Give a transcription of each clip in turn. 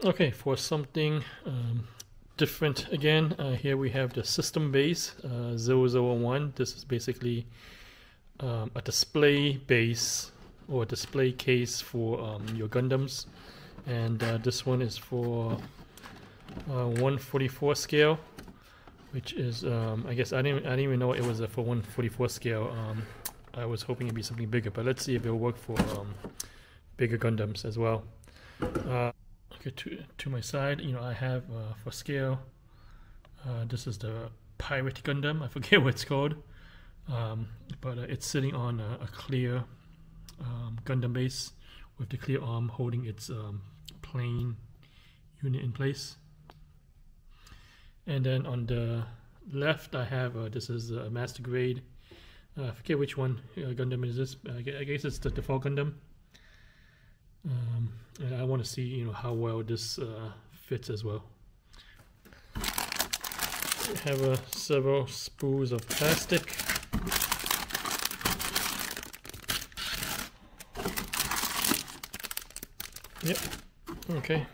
Okay, for something different again, here we have the System Base 001. This is basically a display base or a display case for your Gundams, and this one is for 1/44 scale, which is I guess I didn't even know it was for 1/44 scale. I was hoping it'd be something bigger, but let's see if it'll work for bigger Gundams as well. Okay, to my side, I have for scale, this is the Pirate Gundam. I forget what it's called, but it's sitting on a clear Gundam base with the clear arm holding its plain unit in place. And then on the left, I have this is a master grade. I forget which one Gundam is this. I guess it's the default Gundam. And I want to see, how well this fits as well. We have several spools of plastic. Yep. Okay.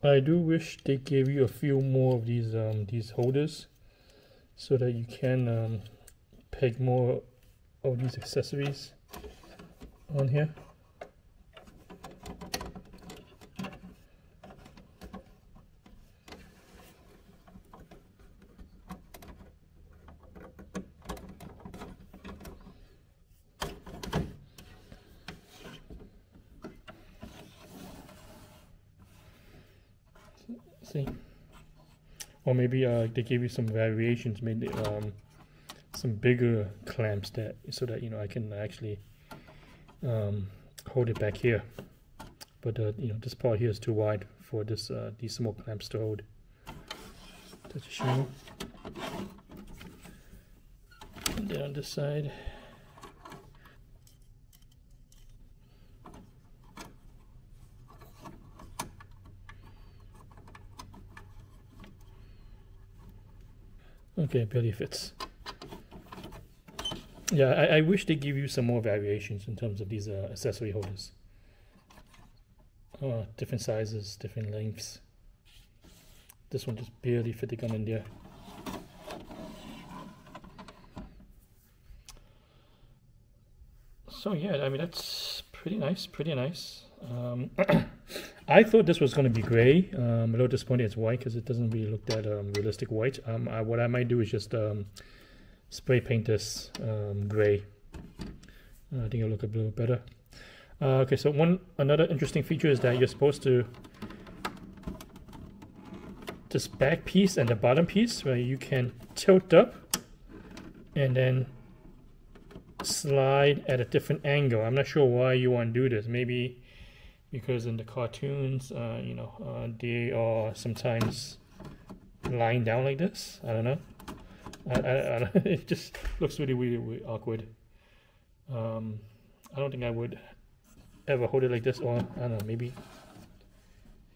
I do wish they gave you a few more of these holders so that you can peg more of these accessories on here. See, or maybe they gave you some variations, maybe some bigger clamps so that I can actually hold it back here. But this part here is too wide for this these small clamps to hold. That's a shame. And then on this side. Okay, barely fits. Yeah, I wish they give you some more variations in terms of these accessory holders. Different sizes, different lengths. This one just barely fit the gun in there. So yeah, I mean that's pretty nice, pretty nice. I thought this was going to be gray. I'm a little disappointed it's white because it doesn't really look that realistic white. What I might do is just spray paint this gray. I think it'll look a little better. Okay, so another interesting feature is that you're supposed to, this back piece and the bottom piece, where you can tilt up and then slide at a different angle. I'm not sure why you want to do this. Maybe because in the cartoons, they are sometimes lying down like this. I don't know. It just looks really, really, really awkward. I don't think I would ever hold it like this, or I don't know, maybe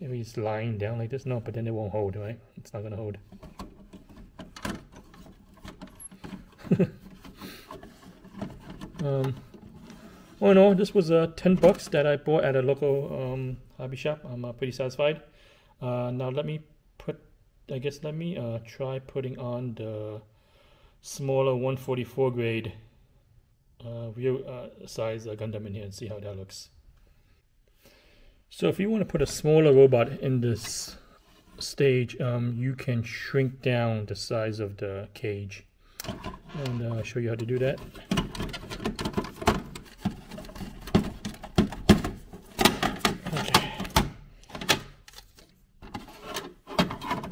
it's lying down like this. No, but then it won't hold, right? It's not gonna hold. All in all, this was $10 that I bought at a local hobby shop. I'm pretty satisfied. Now let me try putting on the smaller 144 grade real size Gundam in here and see how that looks. So if you want to put a smaller robot in this stage, you can shrink down the size of the cage, and I'll show you how to do that.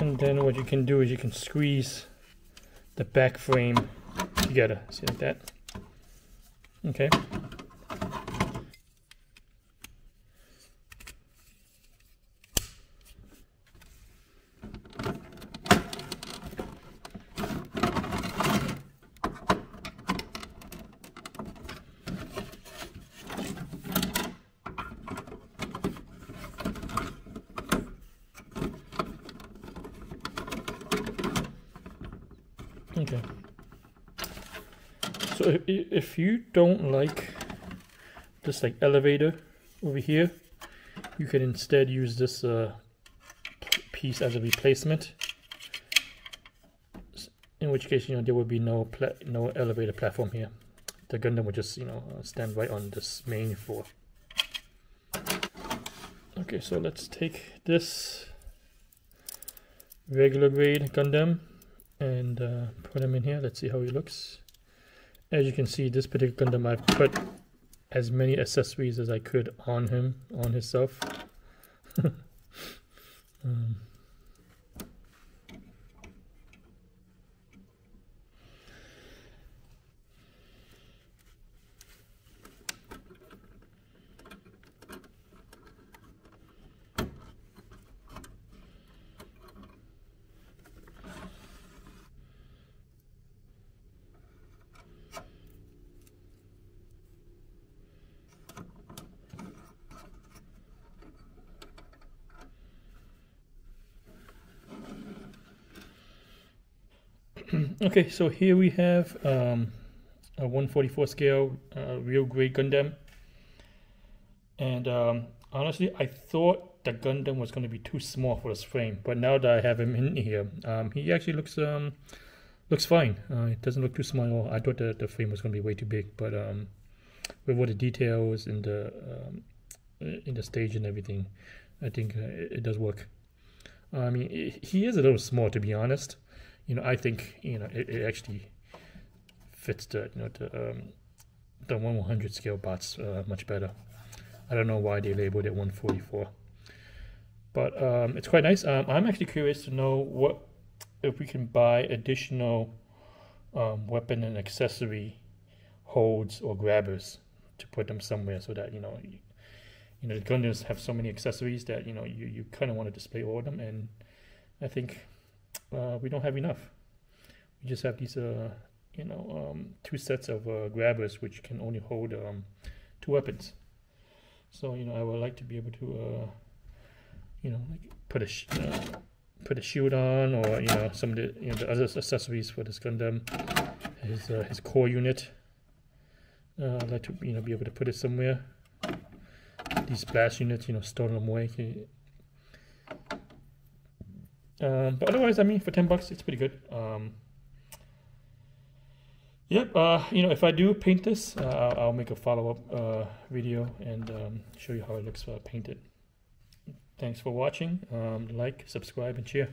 And then what you can do is you can squeeze the back frame together. See, like that. Okay. Okay. So if you don't like this like elevator over here, you can instead use this piece as a replacement. In which case, there would be no elevator platform here. The Gundam would just stand right on this main floor. Okay, so let's take this regular grade Gundam and put him in here. Let's see how he looks. As you can see, this particular Gundam, I've put as many accessories as I could on him, on himself. Okay, so here we have a 1/44 scale real grade Gundam, and honestly, I thought the Gundam was going to be too small for this frame, but now that I have him in here, he actually looks fine. It doesn't look too small at all. I thought the frame was going to be way too big, but with all the details in the stage and everything, I think it does work. I mean, he is a little small, to be honest. I think it actually fits the 1/100 scale bots much better. I don't know why they labeled it 1/44, but it's quite nice. I'm actually curious to know if we can buy additional weapon and accessory holds or grabbers to put them somewhere, so that the Gundams have so many accessories that you kind of want to display all of them, and I think we don't have enough. We just have these two sets of grabbers which can only hold 2 weapons. So I would like to be able to like put a shield on, or some of the other accessories for this Gundam. His core unit. I'd like to be able to put it somewhere. These blast units, store them away. But otherwise, I mean, for $10, it's pretty good. Yep. If I do paint this, I'll make a follow-up video and show you how it looks painted. Thanks for watching. Like, subscribe, and share.